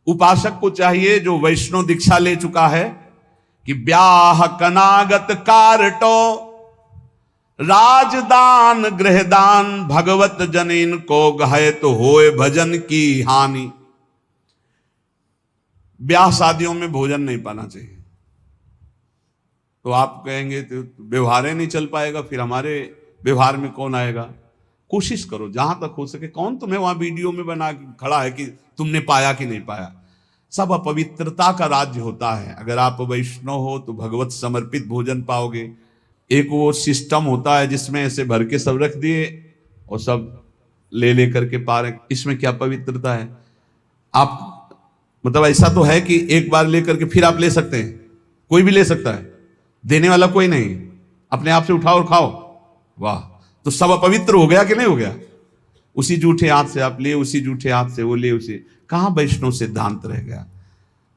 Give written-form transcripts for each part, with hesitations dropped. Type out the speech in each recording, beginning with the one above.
उपासक को चाहिए जो वैष्णव दीक्षा ले चुका है कि ब्याह कनागत कारटो राजदान गृहदान भगवत जनिन को गहे तो होए भजन की हानि। ब्याह शादियों में भोजन नहीं पाना चाहिए। तो आप कहेंगे तो व्यवहार ही नहीं चल पाएगा, फिर हमारे व्यवहार में कौन आएगा। कोशिश करो जहां तक हो सके। कौन तुम्हें वहां वीडियो में बना के खड़ा है कि तुमने पाया कि नहीं पाया। सब अपवित्रता का राज्य होता है। अगर आप वैष्णव हो तो भगवत समर्पित भोजन पाओगे। एक वो सिस्टम होता है जिसमें ऐसे भर के सब रख दिए और सब ले लेकर के पा रहे, इसमें क्या पवित्रता है। आप मतलब ऐसा तो है कि एक बार लेकर के फिर आप ले सकते हैं, कोई भी ले सकता है, देने वाला कोई नहीं, अपने आप से उठाओ और खाओ। वाह, तो सब अपवित्र हो गया कि नहीं हो गया। उसी जूठे हाथ से आप लिए, उसी जूठे हाथ से वो लिए, उसी कहां वैष्णव सिद्धांत रह गया।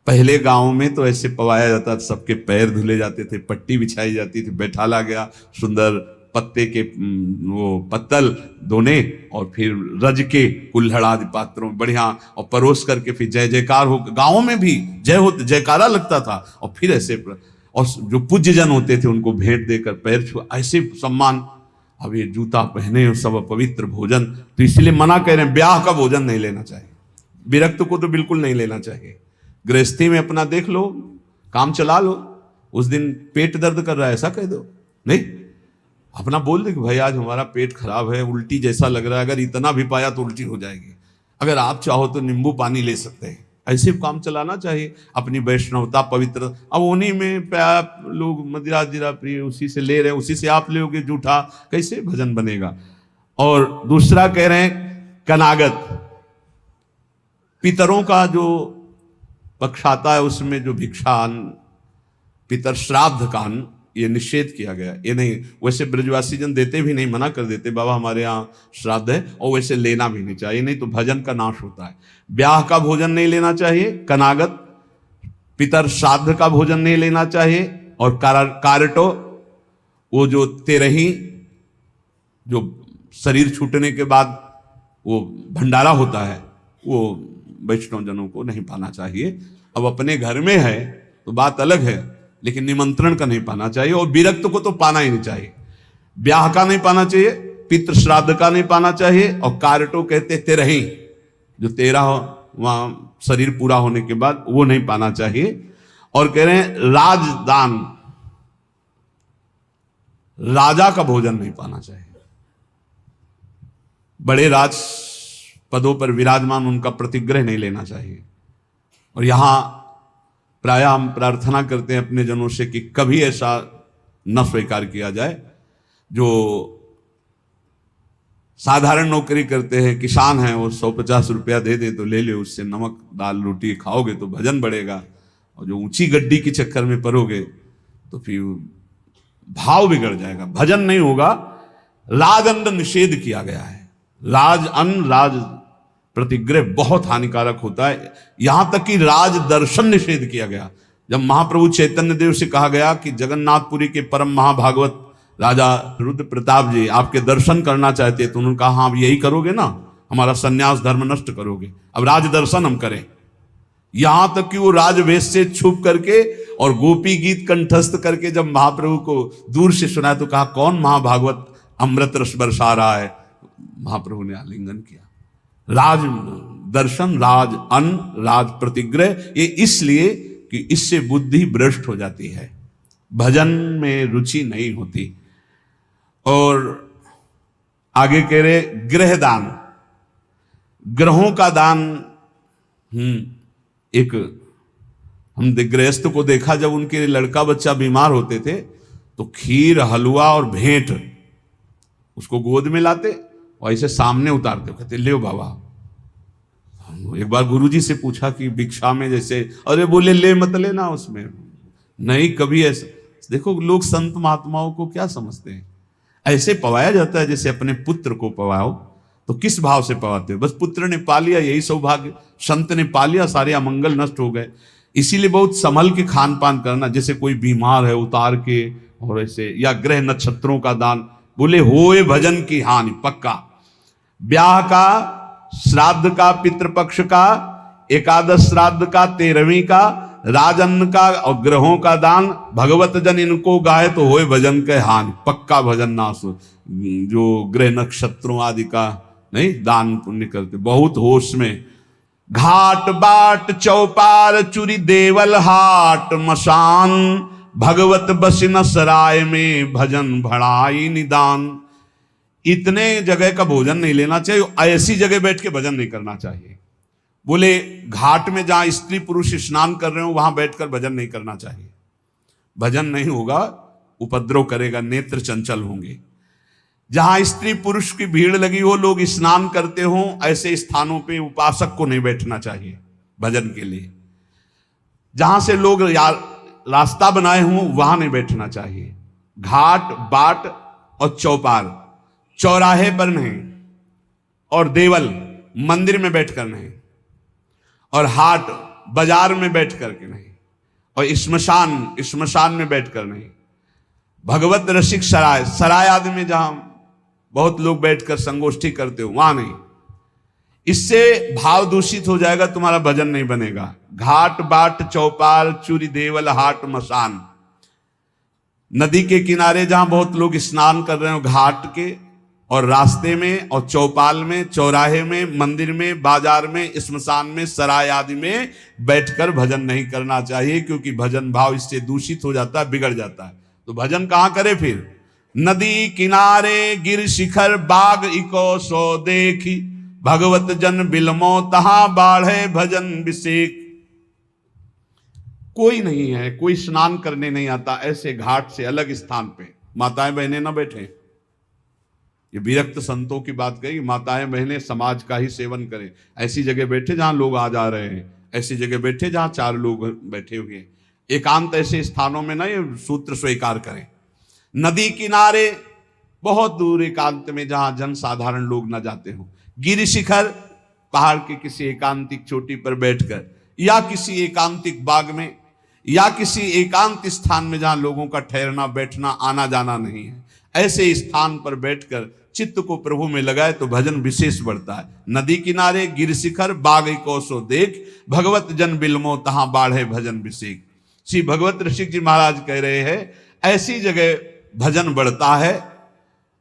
पहले गांव में तो ऐसे पवाया जाता था, सबके पैर धुले जाते थे, पट्टी बिछाई जाती थी, बैठाला गया, सुंदर पत्ते के वो पत्तल धोने और फिर रज के कुल्हड़ आदि पात्रों में बढ़िया और परोस करके फिर जय जयकार हो। गांवों में भी जयकारा लगता था और फिर ऐसे और जो पूज्य जन होते थे उनको भेंट देकर पैर छू, ऐसे सम्मान। अब ये जूता पहने और सब पवित्र भोजन, तो इसलिए मना कह रहे हैं ब्याह का भोजन नहीं लेना चाहिए। विरक्त को तो बिल्कुल नहीं लेना चाहिए। गृहस्थी में अपना देख लो, काम चला लो। उस दिन पेट दर्द कर रहा है ऐसा कह दो, नहीं अपना बोल दे कि भाई आज हमारा पेट खराब है, उल्टी जैसा लग रहा है, अगर इतना भी पाया तो उल्टी हो जाएगी, अगर आप चाहो तो नींबू पानी ले सकते हैं। ऐसे काम चलाना चाहिए। अपनी वैष्णवता पवित्र, अब उन्हीं में लोग मदिरा जिरा प्रिय उसी से ले रहे हैं, उसी से आप लोगे जूठा, कैसे भजन बनेगा। और दूसरा कह रहे हैं कनागत, पितरों का जो पक्ष आता है उसमें जो भिक्षान पितर श्राद्ध का अन्न, ये निषेध किया गया। ये नहीं, वैसे ब्रजवासी जन देते भी नहीं, मना कर देते बाबा हमारे यहाँ श्राद्ध है, और वैसे लेना भी नहीं चाहिए, नहीं तो भजन का नाश होता है। ब्याह का भोजन नहीं लेना चाहिए, कनागत पितर श्राद्ध का भोजन नहीं लेना चाहिए। और कारटो, वो जो तेरही जो शरीर छूटने के बाद वो भंडारा होता है, वो वैष्णव जनों को नहीं पाना चाहिए। अब अपने घर में है तो बात अलग है, लेकिन निमंत्रण का नहीं पाना चाहिए। और विरक्त को तो पाना ही नहीं चाहिए। ब्याह का नहीं पाना चाहिए, पितृ श्राद्ध का नहीं पाना चाहिए। और कारटो कहते तेरही, जो 13 वहां शरीर पूरा होने के बाद, वो नहीं पाना चाहिए। और कह रहे हैं राजदान, राजा का भोजन नहीं पाना चाहिए। बड़े राज पदों पर विराजमान उनका प्रतिग्रह नहीं लेना चाहिए। और यहां प्रायः हम प्रार्थना करते हैं अपने जनों से कि कभी ऐसा न स्वीकार किया जाए। जो साधारण नौकरी करते हैं, किसान हैं, वो 150 रुपया दे दे तो ले ले, उससे नमक दाल रोटी खाओगे तो भजन बढ़ेगा। और जो ऊंची गड्डी के चक्कर में पड़ोगे तो फिर भाव बिगड़ जाएगा, भजन नहीं होगा। राज अन्न निषेध किया गया है। राज अन्न, राज प्रतिग्रह बहुत हानिकारक होता है। यहां तक कि राज दर्शन निषेध किया गया। जब महाप्रभु चैतन्य देव से कहा गया कि जगन्नाथपुरी के परम महाभागवत राजा रुद्र प्रताप जी आपके दर्शन करना चाहते हैं, तो उन्होंने कहा हाँ, आप यही करोगे ना, हमारा सन्यास धर्म नष्ट करोगे, अब राज दर्शन हम करें। यहां तक कि वो राजवेश से छुप करके और गोपी गीत कंठस्थ करके जब महाप्रभु को दूर से सुना तो कहा कौन महाभागवत अमृत रस बरसा रहा है। महाप्रभु ने आलिंगन किया। राज दर्शन, राज अन्न, राज प्रतिग्रह, ये इसलिए कि इससे बुद्धि भ्रष्ट हो जाती है, भजन में रुचि नहीं होती। और आगे कह रहे गृहदान, ग्रहों का दान। एक हम गृहस्थ को देखा, जब उनके लड़का बच्चा बीमार होते थे तो खीर, हलवा और भेंट उसको गोद में लाते और ऐसे सामने उतारते, कहते ले बाबा। एक बार गुरुजी से पूछा कि भिक्षा में जैसे, अरे बोले ले मत लेना, उसमें नहीं कभी ऐसा। देखो लोग संत महात्माओं को क्या समझते हैं, ऐसे पवाया जाता है जैसे अपने पुत्र को पवाओ। तो किस भाव से पवाते हो, बस पुत्र ने पा लिया यही सौभाग्य, संत ने पा लिया सारे अमंगल नष्ट हो गए। इसीलिए बहुत संभल के खान पान करना, जैसे कोई बीमार है उतार के, और ऐसे, या ग्रह नक्षत्रों का दान, बोले होए भजन की हानि, पक्का। ब्याह का, श्राद्ध का, पितृपक्ष का, एकादश श्राद्ध का, 13वीं का, राजन्न का और ग्रहों का दान, भगवत जन इनको गाए तो होए भजन के हान। पक्का भजन नाश हो, जो ग्रह नक्षत्रों आदि का नहीं दान पुण्य करते, बहुत होश में। घाट बाट चौपाल चुरी देवल हाट मसान, भगवत बसिन सराय में भजन भड़ाई निदान। इतने जगह का भोजन नहीं लेना चाहिए, ऐसी जगह बैठ के भजन नहीं करना चाहिए। बोले घाट में जहां स्त्री पुरुष स्नान कर रहे हो वहां बैठकर भजन नहीं करना चाहिए, भजन नहीं होगा, उपद्रव करेगा, नेत्र चंचल होंगे। जहां स्त्री पुरुष की भीड़ लगी हो, लोग स्नान करते हो, ऐसे स्थानों पे उपासक को नहीं बैठना चाहिए भजन के लिए। जहां से लोग रास्ता बनाए हों वहां नहीं बैठना चाहिए। घाट बाट और चौपाल, चौराहे पर नहीं, और देवल मंदिर में बैठकर नहीं, और हाट बाजार में बैठ करके नहीं, और श्मशान में बैठकर नहीं। भगवत रसिक सराय, सराय आदि में जहां बहुत लोग बैठकर संगोष्ठी करते हो वहां नहीं। इससे भाव दूषित हो जाएगा, तुम्हारा भजन नहीं बनेगा। घाट बाट चौपाल चूरी देवल हाट मसान, नदी के किनारे जहां बहुत लोग स्नान कर रहे हो, घाट के और रास्ते में और चौपाल में, चौराहे में, मंदिर में, बाजार में, श्मशान में, सराय आदि में बैठकर भजन नहीं करना चाहिए, क्योंकि भजन भाव इससे दूषित हो जाता है, बिगड़ जाता है। तो भजन कहां करे फिर? नदी किनारे गिर शिखर बाग इको सो देखी, भगवत जन बिलमो तहां बाढ़े भजन विषेक। कोई नहीं है, कोई स्नान करने नहीं आता, ऐसे घाट से अलग स्थान पे माताएं बहनें ना बैठे। ये विरक्त संतों की बात कही, माताएं बहनें समाज का ही सेवन करें। ऐसी जगह बैठे जहां लोग आ जा रहे हैं, ऐसी जगह बैठे जहां 4 लोग बैठे हुए हैं। एकांत ऐसे स्थानों में ना ये सूत्र स्वीकार करें। नदी किनारे बहुत दूर एकांत में जहां जन साधारण लोग न जाते हो, गिर शिखर पहाड़ के किसी एकांतिक चोटी पर बैठकर, या किसी एकांतिक बाग में, या किसी एकांत स्थान में जहां लोगों का ठहरना बैठना आना जाना नहीं है, ऐसे स्थान पर बैठकर चित्त को प्रभु में लगाए तो भजन विशेष बढ़ता है। नदी किनारे गिर शिखर बाग को सो देख, भगवत जन बिलमो तहां बाढ़े भजन विषेक। श्री भगवत ऋषिक जी महाराज कह रहे हैं ऐसी जगह भजन बढ़ता है।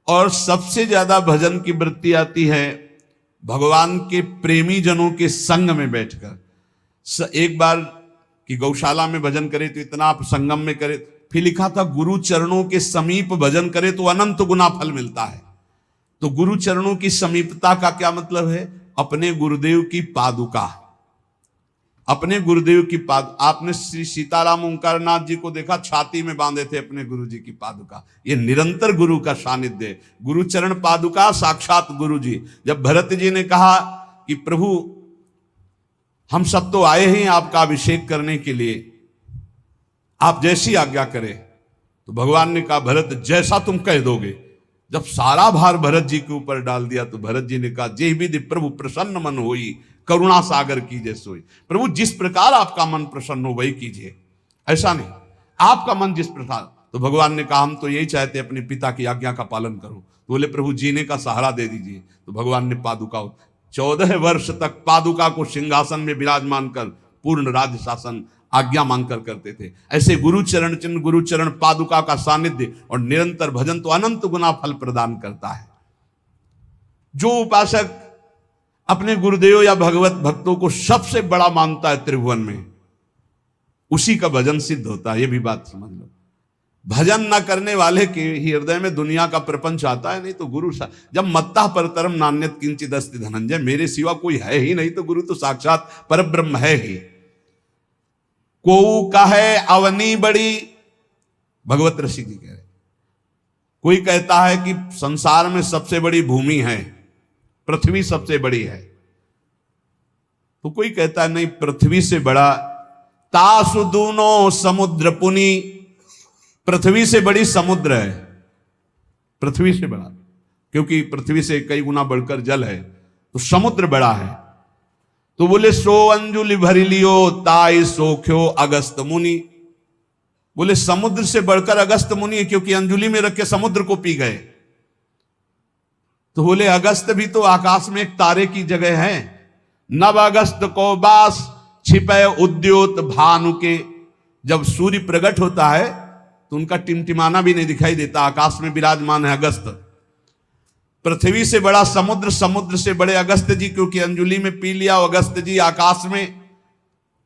और सबसे ज्यादा भजन की वृत्ति आती है भगवान के प्रेमी जनों के संग में बैठकर। एक बार की गौशाला में भजन करे तो इतना, आप संगम में करे, फिर लिखा था गुरु चरणों के समीप भजन करे तो अनंत गुना फल मिलता है। तो गुरु चरणों की समीपता का क्या मतलब है? अपने गुरुदेव की पादुका, अपने गुरुदेव की आपने श्री सीताराम ओंकारनाथ जी को देखा, छाती में बांधे थे अपने गुरु जी की पादुका। ये निरंतर गुरु का सानिध्य है। गुरु चरण पादुका साक्षात गुरु जी। जब भरत जी ने कहा कि प्रभु हम सब तो आए हैं आपका अभिषेक करने के लिए, आप जैसी आज्ञा करें, तो भगवान ने कहा भरत जैसा तुम कह दोगे। जब सारा भार भरत जी के ऊपर डाल दिया तो भरत जी ने कहा जे विधि प्रभु प्रसन्न मन होई, करुणा सागर कीजिए सोई। प्रभु जिस प्रकार आपका मन प्रसन्न हो वही कीजिए, ऐसा नहीं आपका मन जिस प्रकार। तो भगवान ने कहा हम तो यही चाहते अपने पिता की आज्ञा का पालन करो। तो बोले प्रभु जीने का सहारा दे दीजिए। तो भगवान ने पादुका 14 वर्ष तक पादुका को सिंहासन में विराजमान कर पूर्ण राज्य शासन आज्ञा मांगकर करते थे। ऐसे गुरुचरण चिन्ह, गुरुचरण पादुका का सानिध्य और निरंतर भजन तो अनंत गुना फल प्रदान करता है। जो उपासक अपने गुरुदेव या भगवत भक्तों को सबसे बड़ा मानता है त्रिभुवन में, उसी का भजन सिद्ध होता है। ये भी बात समझ लो। भजन न करने वाले के हृदय में दुनिया का प्रपंच आता है। नहीं तो गुरु जब मत्ता परतरम नान्यत किंचित अस्ति धनंजय, मेरे सिवा कोई है ही नहीं, तो गुरु तो साक्षात परब्रह्म है ही। को कहे अवनी बड़ी, भगवत ऋषि जी कह रहे। कोई कहता है कि संसार में सबसे बड़ी भूमि है, पृथ्वी सबसे बड़ी है। तो कोई कहता है नहीं, पृथ्वी से बड़ा तासु दूनो समुद्र पुनी, पृथ्वी से बड़ी समुद्र है, पृथ्वी से बड़ा, क्योंकि पृथ्वी से कई गुना बढ़कर जल है, तो समुद्र बड़ा है। तो बोले सो अंजुलि भरी लियो ताई सोख्यो अगस्त मुनि। बोले समुद्र से बढ़कर अगस्त मुनि है, क्योंकि अंजुलि में रख के समुद्र को पी गए। तो बोले अगस्त भी तो आकाश में एक तारे की जगह है, नव अगस्त को बास छिपे उद्योत भानु के। जब सूर्य प्रकट होता है तो उनका टिमटिमाना भी नहीं दिखाई देता, आकाश में विराजमान है अगस्त। पृथ्वी से बड़ा समुद्र, समुद्र से बड़े अगस्त जी, क्योंकि अंजुलि में पी लिया। अगस्त जी आकाश में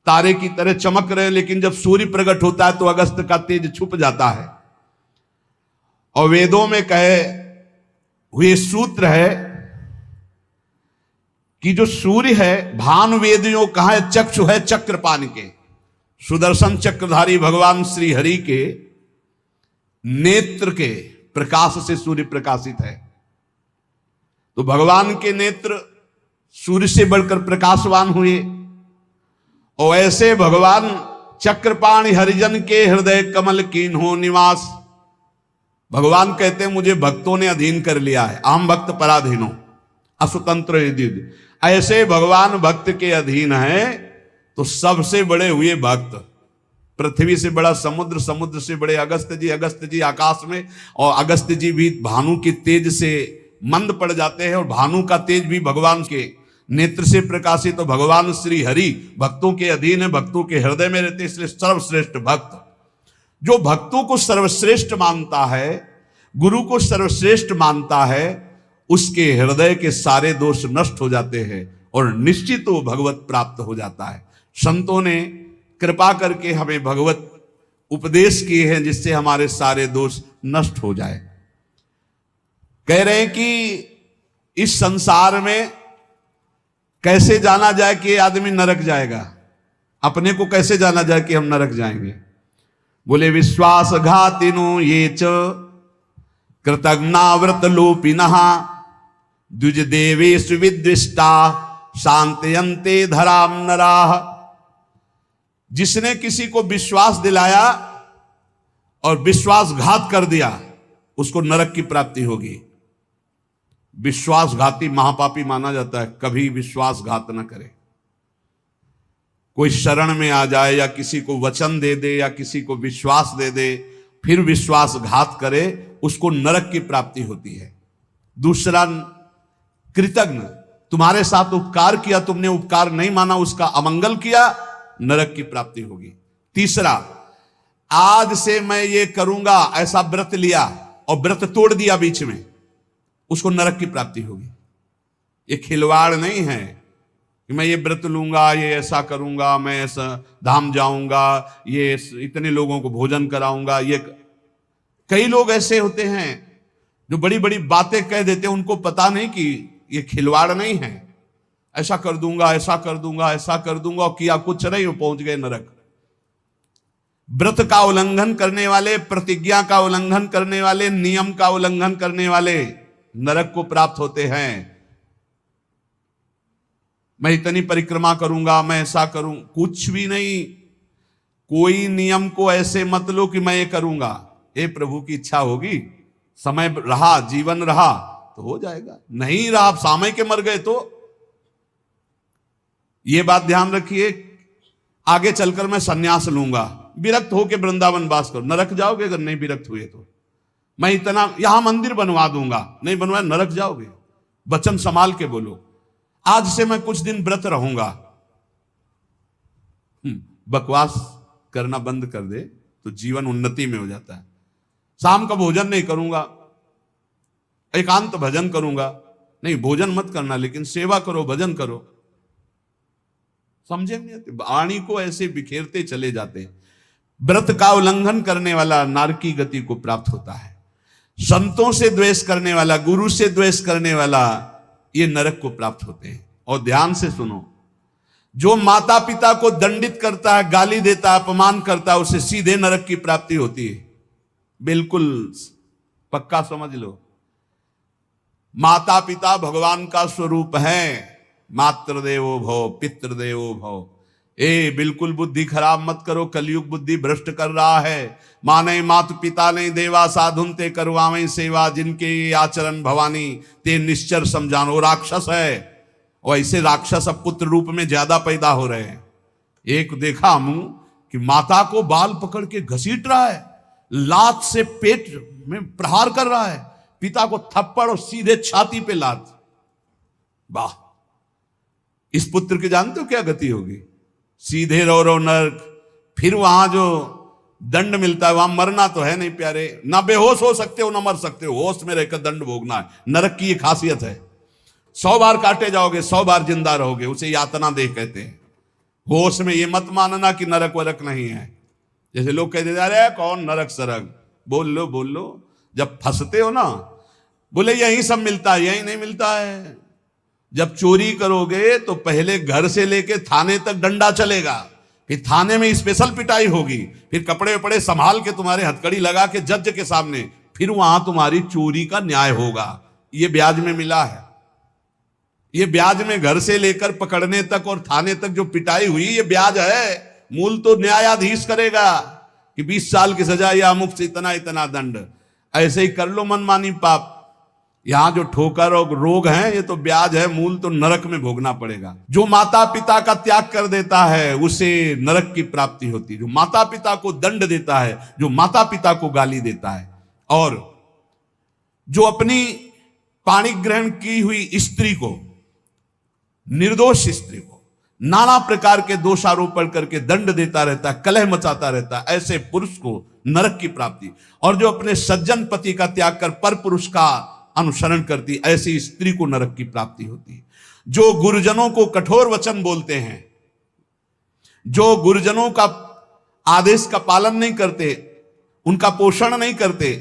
तारे की तरह चमक रहे, लेकिन जब सूर्य प्रकट होता है तो अगस्त का तेज छुप जाता है। और वेदों में कहे हुए सूत्र है कि जो सूर्य है, भानु वेदियों कहा है चक्षु है चक्रपाण के, सुदर्शन चक्रधारी भगवान श्री हरि के नेत्र के प्रकाश से सूर्य प्रकाशित है। तो भगवान के नेत्र सूर्य से बढ़कर प्रकाशवान हुए। और ऐसे भगवान चक्रपाणि हरिजन के हृदय कमल कीन हो निवास। भगवान कहते हैं मुझे भक्तों ने अधीन कर लिया है, अहम भक्त पराधीनो असुतंत्र यदि। ऐसे भगवान भक्त के अधीन है तो सबसे बड़े हुए भक्त। पृथ्वी से बड़ा समुद्र, समुद्र से बड़े अगस्त जी आकाश में। और अगस्त जी भी भानु के तेज से मंद पड़ जाते हैं, और भानु का तेज भी भगवान के नेत्र से प्रकाशित। तो भगवान श्री हरि भक्तों के अधीन है, भक्तों के हृदय में रहते, इसलिए सर्वश्रेष्ठ भक्त। जो भक्तों को सर्वश्रेष्ठ मानता है, गुरु को सर्वश्रेष्ठ मानता है, उसके हृदय के सारे दोष नष्ट हो जाते हैं और निश्चित वो भगवत प्राप्त हो जाता है। संतों ने कृपा करके हमें भगवत उपदेश किए हैं जिससे हमारे सारे दोष नष्ट हो जाए। कह रहे हैं कि इस संसार में कैसे जाना जाए कि आदमी नरक जाएगा, अपने को कैसे जाना जाए कि हम नरक जाएंगे। बोले विश्वासघातिनो ये च कृतज्ञाव्रत लोपिनः द्विज देवेषु विद्विष्टा शांतयन्ते धराम नराः। जिसने किसी को विश्वास दिलाया और विश्वासघात कर दिया उसको नरक की प्राप्ति होगी। विश्वासघाती महापापी माना जाता है, कभी विश्वासघात न करे। कोई शरण में आ जाए या किसी को वचन दे दे या किसी को विश्वास दे दे फिर विश्वासघात करे, उसको नरक की प्राप्ति होती है। दूसरा, कृतज्ञ, तुम्हारे साथ उपकार किया, तुमने उपकार नहीं माना, उसका अमंगल किया, नरक की प्राप्ति होगी। तीसरा, आज से मैं ये करूंगा ऐसा व्रत लिया और व्रत तोड़ दिया बीच में, उसको नरक की प्राप्ति होगी। ये खिलवाड़ नहीं है कि मैं ये व्रत लूंगा, ये ऐसा करूंगा, मैं ऐसा धाम जाऊंगा, ये इतने लोगों को भोजन कराऊंगा। ये कई लोग ऐसे होते हैं जो बड़ी बड़ी बातें कह देते हैं, उनको पता नहीं कि ये खिलवाड़ नहीं है। ऐसा कर दूंगा, ऐसा कर दूंगा, ऐसा कर दूंगा, और किया कुछ नहीं, वो पहुंच गए नरक। व्रत का उल्लंघन करने वाले, प्रतिज्ञा का उल्लंघन करने वाले, नियम का उल्लंघन करने वाले नरक को प्राप्त होते हैं। मैं इतनी परिक्रमा करूंगा, मैं ऐसा करूं, कुछ भी नहीं। कोई नियम को ऐसे मत लो कि मैं ये करूंगा। ये प्रभु की इच्छा होगी, समय रहा, जीवन रहा तो हो जाएगा, नहीं रहा, सामय के मर गए तो। ये बात ध्यान रखिए, आगे चलकर मैं सन्यास लूंगा, विरक्त होके वृंदावन वास करो, नरक जाओगे अगर नहीं विरक्त हुए तो। मैं इतना यहां मंदिर बनवा दूंगा, नहीं बनवाया नरक जाओगे। वचन संभाल के बोलो, आज से मैं कुछ दिन व्रत रहूंगा। बकवास करना बंद कर दे तो जीवन उन्नति में हो जाता है। शाम का भोजन नहीं करूंगा, एकांत भजन करूंगा, नहीं भोजन मत करना लेकिन सेवा करो, भजन करो। समझे नहीं आते, वाणी को ऐसे बिखेरते चले जाते हैं। व्रत का उल्लंघन करने वाला नारकी गति को प्राप्त होता है। संतों से द्वेष करने वाला, गुरु से द्वेष करने वाला, ये नरक को प्राप्त होते हैं। और ध्यान से सुनो, जो माता पिता को दंडित करता है, गाली देता है, अपमान करता है, उसे सीधे नरक की प्राप्ति होती है। बिल्कुल पक्का समझ लो। माता पिता भगवान का स्वरूप है। मातृदेवो भव पितृदेवो भव। बिल्कुल बुद्धि खराब मत करो, कलयुग बुद्धि भ्रष्ट कर रहा है। माने मात पिता नहीं देवा, साधुन ते करवावें सेवा, जिनके आचरण भवानी ते निश्चर समझानो। राक्षस है, और ऐसे राक्षस अब पुत्र रूप में ज्यादा पैदा हो रहे हैं। एक देखा मुंह कि माता को बाल पकड़ के घसीट रहा है, लात से पेट में प्रहार कर रहा है, पिता को थप्पड़ और सीधे छाती पे लात। वाह, इस पुत्र की जानते हो क्या गति होगी? सीधे रो नरक, फिर वहां जो दंड मिलता है, वहां मरना तो है नहीं प्यारे, ना बेहोश हो सकते हो ना मर सकते हो, होश में रहकर दंड भोगना है। नरक की ये खासियत है, 100 बार काटे जाओगे 100 बार जिंदा रहोगे, उसे यातना देह कहते हैं। होश में ये मत मानना कि नरक वरक नहीं है। जैसे लोग कहते जा रहे हैं कौन नरक सरक, बोल लो, जब फंसते हो ना, बोले यही सब मिलता है, यही नहीं मिलता है। जब चोरी करोगे तो पहले घर से लेके थाने तक डंडा चलेगा, फिर थाने में स्पेशल पिटाई होगी, फिर कपड़े वपड़े संभाल के तुम्हारे हथकड़ी लगा के जज के सामने, फिर वहां तुम्हारी चोरी का न्याय होगा। ये ब्याज में मिला है, ये ब्याज में घर से लेकर पकड़ने तक और थाने तक जो पिटाई हुई ये ब्याज है। मूल तो न्यायाधीश करेगा कि 20 साल की सजा या अमुक से इतना इतना दंड। ऐसे ही कर लो मनमानी पाप। यहां जो ठोकर और रोग है ये तो ब्याज है, मूल तो नरक में भोगना पड़ेगा। जो माता पिता का त्याग कर देता है उसे नरक की प्राप्ति होती है। जो माता पिता को दंड देता है, जो माता पिता को गाली देता है, और जो अपनी पाणी ग्रहण की हुई स्त्री को, निर्दोष स्त्री को नाना प्रकार के दोषारोपण करके दंड देता रहता है, कलह मचाता रहता है, ऐसे पुरुष को नरक की प्राप्ति। और जो अपने सज्जन पति का त्याग कर पर पुरुष का अनुसरण करती, ऐसी स्त्री को नरक की प्राप्ति होती है। जो गुरुजनों को कठोर वचन बोलते हैं, जो गुरुजनों का आदेश का पालन नहीं करते, उनका पोषण नहीं करते,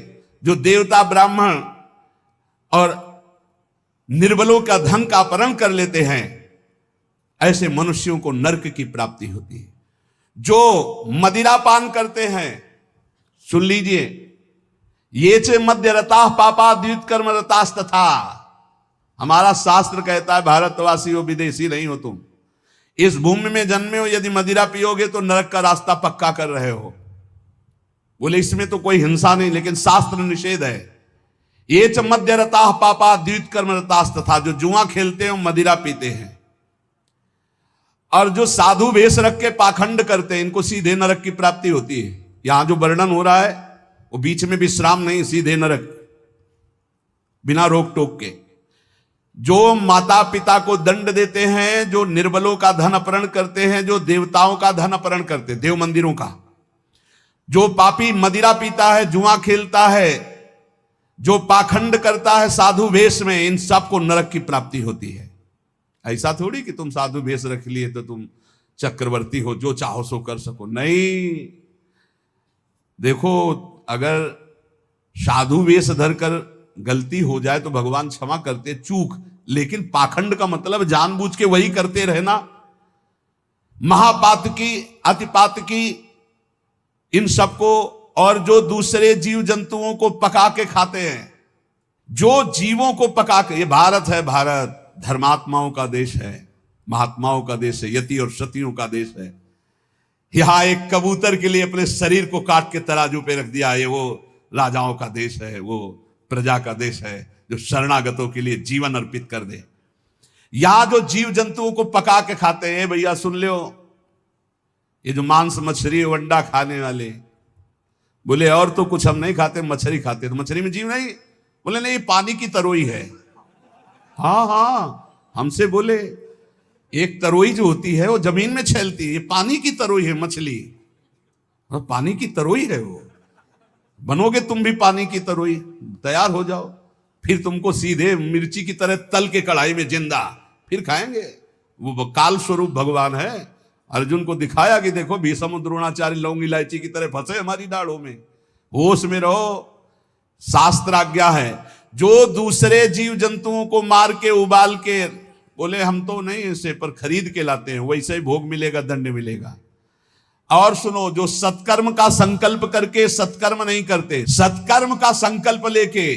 जो देवता ब्राह्मण और निर्बलों का धन का अपहरण कर लेते हैं, ऐसे मनुष्यों को नरक की प्राप्ति होती है। जो मदिरा पान करते हैं, सुन लीजिए, ये चे मध्य रता पापा द्वित कर्म रतास तथा। हमारा शास्त्र कहता है भारतवासी हो, विदेशी नहीं हो तुम, इस भूमि में जन्मे हो, यदि मदिरा पियोगे तो नरक का रास्ता पक्का कर रहे हो। बोले इसमें तो कोई हिंसा नहीं, लेकिन शास्त्र निषेध है। ये च मध्य रता पापा द्वित कर्म रतास तथा। जो जुआ खेलते हैं मदिरा पीते हैं, और जो साधु वेश रख के पाखंड करते हैं, इनको सीधे नरक की प्राप्ति होती है। यहां जो वर्णन हो रहा है वो बीच में विश्राम नहीं, सीधे नरक, बिना रोक टोक के। जो माता पिता को दंड देते हैं, जो निर्बलों का धन अपहरण करते हैं, जो देवताओं का धन अपहरण करते हैं, देव मंदिरों का, जो पापी मदिरा पीता है, जुआ खेलता है, जो पाखंड करता है साधु वेश में, इन सबको नरक की प्राप्ति होती है। ऐसा थोड़ी कि तुम साधु वेश रख लिए तो तुम चक्रवर्ती हो, जो चाहो सो कर सको, नहीं। देखो, अगर साधु वेश धरकर गलती हो जाए तो भगवान क्षमा करते, चूक, लेकिन पाखंड का मतलब जानबूझ के वही करते रहना, महापातकी, अतिपातकी, इन सबको। और जो दूसरे जीव जंतुओं को पका के खाते हैं, जो जीवों को पका के, ये भारत है, भारत धर्मात्माओं का देश है, महात्माओं का देश है, यति और सतियों का देश है। यहां एक कबूतर के लिए अपने शरीर को काट के तराजू पे रख दिया, ये वो राजाओं का देश है, वो प्रजा का देश है जो शरणागतों के लिए जीवन अर्पित कर दे। यहां जो जीव जंतुओं को पका के खाते हैं, भैया सुन लो, ये जो मांस मछली अंडा खाने वाले, बोले और तो कुछ हम नहीं खाते, मछली खाते। तो मछली में जीव नहीं? बोले नहीं, ये पानी की तरोई है। हाँ, हमसे बोले एक तरोई जो होती है वो जमीन में छेलती है, ये पानी की तरोई है मछली, और पानी की तरोई है वो। बनोगे तुम भी पानी की तरोई, तैयार हो जाओ, फिर तुमको सीधे मिर्ची की तरह तल के कढ़ाई में जिंदा फिर खाएंगे। वो काल स्वरूप भगवान है। अर्जुन को दिखाया कि देखो भीष्म द्रोणाचार्य लौंग इलायची की तरह फंसे हमारी दाढ़ों में, होश में रहो, शास्त्र आज्ञा है। जो दूसरे जीव जंतुओं को मार के उबाल के, बोले हम तो नहीं इसे पर खरीद के लाते हैं, वैसे ही भोग मिलेगा, दंड मिलेगा। और सुनो, जो सत्कर्म का संकल्प करके सत्कर्म नहीं करते, सत्कर्म का संकल्प लेके,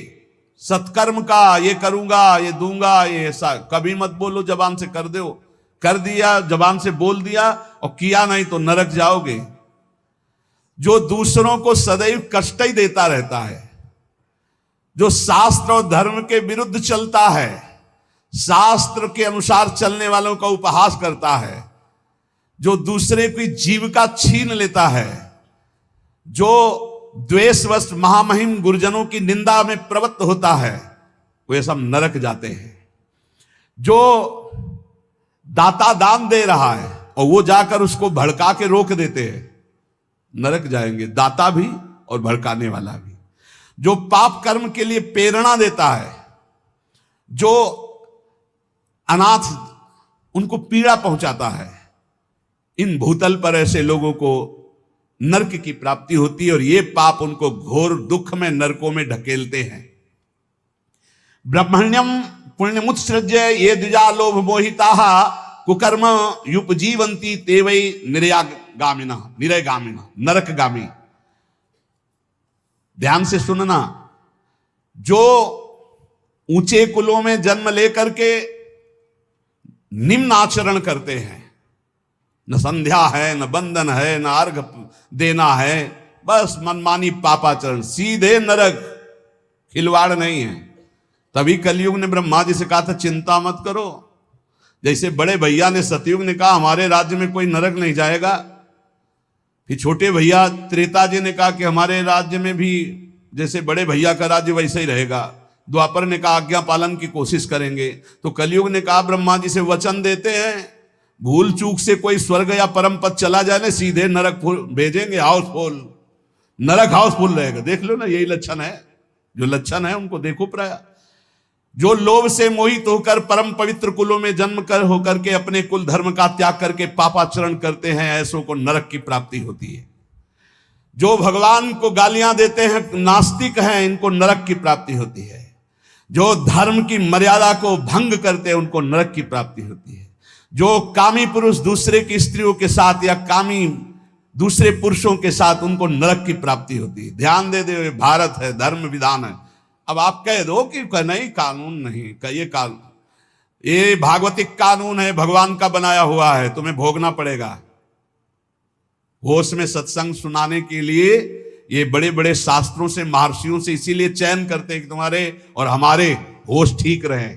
सत्कर्म का ये करूंगा, ये दूंगा, ये ऐसा कभी मत बोलो, जबान से कर दो, कर दिया, जबान से बोल दिया और किया नहीं तो नरक जाओगे। जो दूसरों को सदैव कष्ट ही देता रहता है, जो शास्त्र और धर्म के विरुद्ध चलता है, शास्त्र के अनुसार चलने वालों का उपहास करता है, जो दूसरे की जीविका छीन लेता है, जो द्वेषवश महामहिम गुरुजनों की निंदा में प्रवृत्त होता है, वे सब नरक जाते हैं। जो दाता दान दे रहा है और वो जाकर उसको भड़का के रोक देते हैं, नरक जाएंगे, दाता भी और भड़काने वाला भी। जो पाप कर्म के लिए प्रेरणा देता है, जो अनाथ उनको पीड़ा पहुंचाता है, इन भूतल पर ऐसे लोगों को नरक की प्राप्ति होती है और ये पाप उनको घोर दुख में नरकों में ढकेलते हैं। ब्रह्मण्यम पुण्यमुत्सृज्य ये द्विजा लोभ मोहिता कुकर्म युपजीवंती ते वै निरयगामिना नरकगामी। ध्यान से सुनना, जो ऊंचे कुलों में जन्म लेकर के निम्न आचरण करते हैं, न संध्या है, न बंधन है, न अर्घ देना है, बस मनमानी पापाचरण, सीधे नरक, खिलवाड़ नहीं है। तभी कलयुग ने ब्रह्मा जी से कहा था चिंता मत करो। जैसे बड़े भैया ने सतयुग ने कहा हमारे राज्य में कोई नरक नहीं जाएगा, फिर छोटे भैया त्रेता जी ने कहा कि हमारे राज्य में भी जैसे बड़े भैया का राज्य वैसे ही रहेगा। द्वापर ने कहा आज्ञा पालन की कोशिश करेंगे। तो कलयुग ने कहा ब्रह्मा जी से वचन देते हैं, भूल चूक से कोई स्वर्ग या परम पद चला जाए ना, सीधे नरक भेजेंगे, हाउसफुल, नरक हाउसफुल रहेगा। देख लो ना, यही लक्षण है, जो लक्षण है उनको देखो प्राय। जो लोभ से मोहित होकर परम पवित्र कुलों में जन्म कर होकर के अपने कुल धर्म का त्याग करके पापाचरण करते हैं, ऐसों को नरक की प्राप्ति होती है। जो भगवान को गालियां देते हैं, नास्तिक हैं, इनको नरक की प्राप्ति होती है। जो धर्म की मर्यादा को भंग करते हैं, उनको नरक की प्राप्ति होती है। जो कामी पुरुष दूसरे की स्त्रियों के साथ या कामी दूसरे पुरुषों के साथ, उनको नरक की प्राप्ति होती है। ध्यान दे दे, भारत है, धर्म विधान है। अब आप कह दो कि नहीं कानून नहीं, ये कानून, ये भागवतिक कानून है, भगवान का बनाया हुआ है, तुम्हें भोगना पड़ेगा। होश में सत्संग सुनाने के लिए ये बड़े बड़े शास्त्रों से, महर्षियों से इसीलिए चयन करते हैं कि तुम्हारे और हमारे होश ठीक रहे।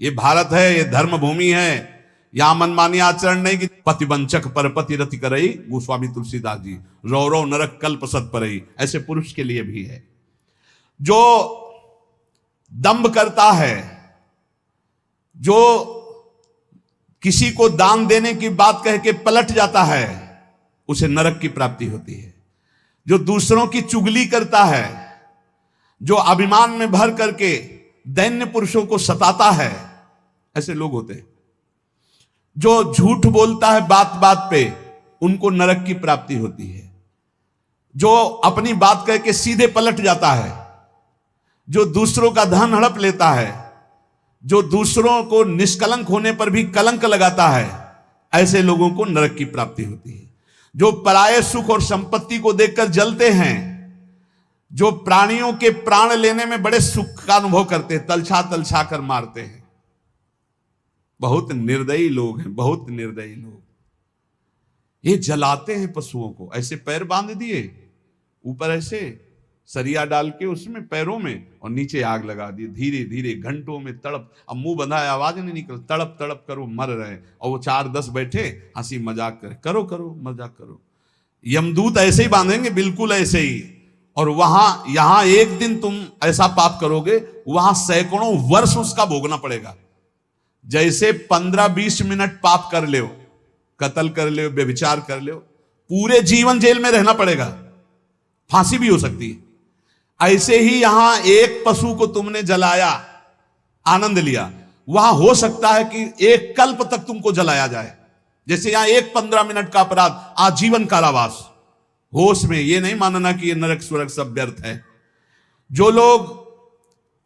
ये भारत है, ये धर्म भूमि है, यहां मनमानी आचरण नहीं कि पतिवंचक परपति रति करई, गोस्वामी तुलसीदास जी, रौरव नरक कल्प सत परई, ऐसे पुरुष के लिए भी है। जो दंभ करता है, जो किसी को दान देने की बात कह के पलट जाता है, उसे नरक की प्राप्ति होती है। जो दूसरों की चुगली करता है, जो अभिमान में भर करके दैन्य पुरुषों को सताता है, ऐसे लोग होते हैं। जो झूठ बोलता है बात बात पे, उनको नरक की प्राप्ति होती है। जो अपनी बात कह के सीधे पलट जाता है, जो दूसरों का धन हड़प लेता है, जो दूसरों को निष्कलंक होने पर भी कलंक लगाता है, ऐसे लोगों को नरक की प्राप्ति होती है। जो पराये सुख और संपत्ति को देखकर जलते हैं, जो प्राणियों के प्राण लेने में बड़े सुख का अनुभव करते हैं, तलछा तलछा कर मारते हैं, बहुत निर्दयी लोग हैं, बहुत निर्दयी लोग। ये जलाते हैं पशुओं को, ऐसे पैर बांध दिए, ऊपर ऐसे सरिया डाल के उसमें पैरों में, और नीचे आग लगा दी, धीरे धीरे घंटों में तड़प, अब मुंह बंधा है, आवाज नहीं निकल, तड़प तड़प कर वो मर रहे, और वो 4-10 बैठे हंसी मजाक करे, करो करो मजाक करो। यमदूत ऐसे ही बांधेंगे, बिल्कुल ऐसे ही। और वहां यहां एक दिन तुम ऐसा पाप करोगे, वहां सैकड़ों वर्ष उसका भोगना पड़ेगा। जैसे 15-20 मिनट पाप कर ले, कत्ल कर ले, व्यभिचार कर ले, पूरे जीवन जेल में रहना पड़ेगा, फांसी भी हो सकती है। ऐसे ही यहां एक पशु को तुमने जलाया, आनंद लिया, वहां हो सकता है कि एक कल्प तक तुमको जलाया जाए। जैसे यहां एक 15 मिनट का अपराध, आजीवन कारावास। होश में ये नहीं मानना कि ये नरक स्वर्ग सब व्यर्थ है। जो लोग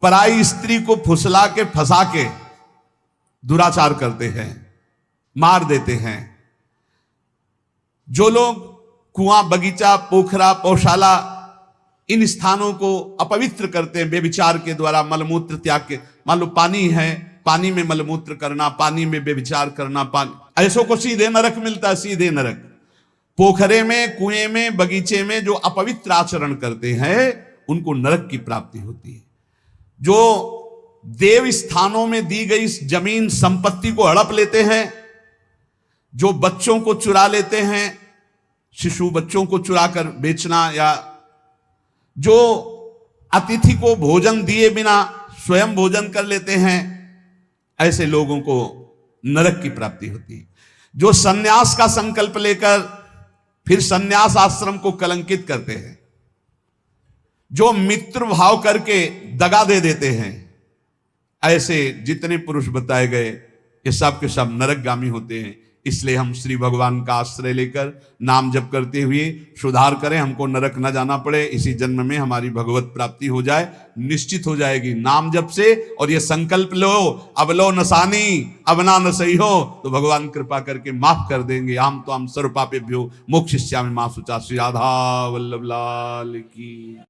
पराई स्त्री को फुसला के फंसा के दुराचार करते हैं, मार देते हैं, जो लोग कुआं, बगीचा, पोखरा, पौशाला, इन स्थानों को अपवित्र करते हैं बेविचार के द्वारा, मलमूत्र त्याग के, मान लो पानी है, पानी में मलमूत्र करना, पानी में बेविचार करना, पानी, ऐसों को सीधे नरक मिलता है, सीधे नरक। पोखरे में, कुएं में, बगीचे में जो अपवित्र आचरण करते हैं, उनको नरक की प्राप्ति होती है। जो देव स्थानों में दी गई जमीन संपत्ति को हड़प लेते हैं, जो बच्चों को चुरा लेते हैं, शिशु बच्चों को चुरा कर बेचना, या जो अतिथि को भोजन दिए बिना स्वयं भोजन कर लेते हैं, ऐसे लोगों को नरक की प्राप्ति होती है। जो सन्यास का संकल्प लेकर फिर सन्यास आश्रम को कलंकित करते हैं, जो मित्र भाव करके दगा दे देते हैं, ऐसे जितने पुरुष बताए गए ये सब के सब नरकगामी होते हैं। इसलिए हम श्री भगवान का आश्रय लेकर नाम जप करते हुए सुधार करें, हमको नरक न जाना पड़े, इसी जन्म में हमारी भगवत प्राप्ति हो जाए, निश्चित हो जाएगी नाम जप से। और ये संकल्प लो, अब लो नसानी अब ना न सही हो, तो भगवान कृपा करके माफ कर देंगे। हम तो हम सर्व पापेभ्यो मोक्षयिष्यामि मा शुचा। श्री राधा वल्लभ लाल की।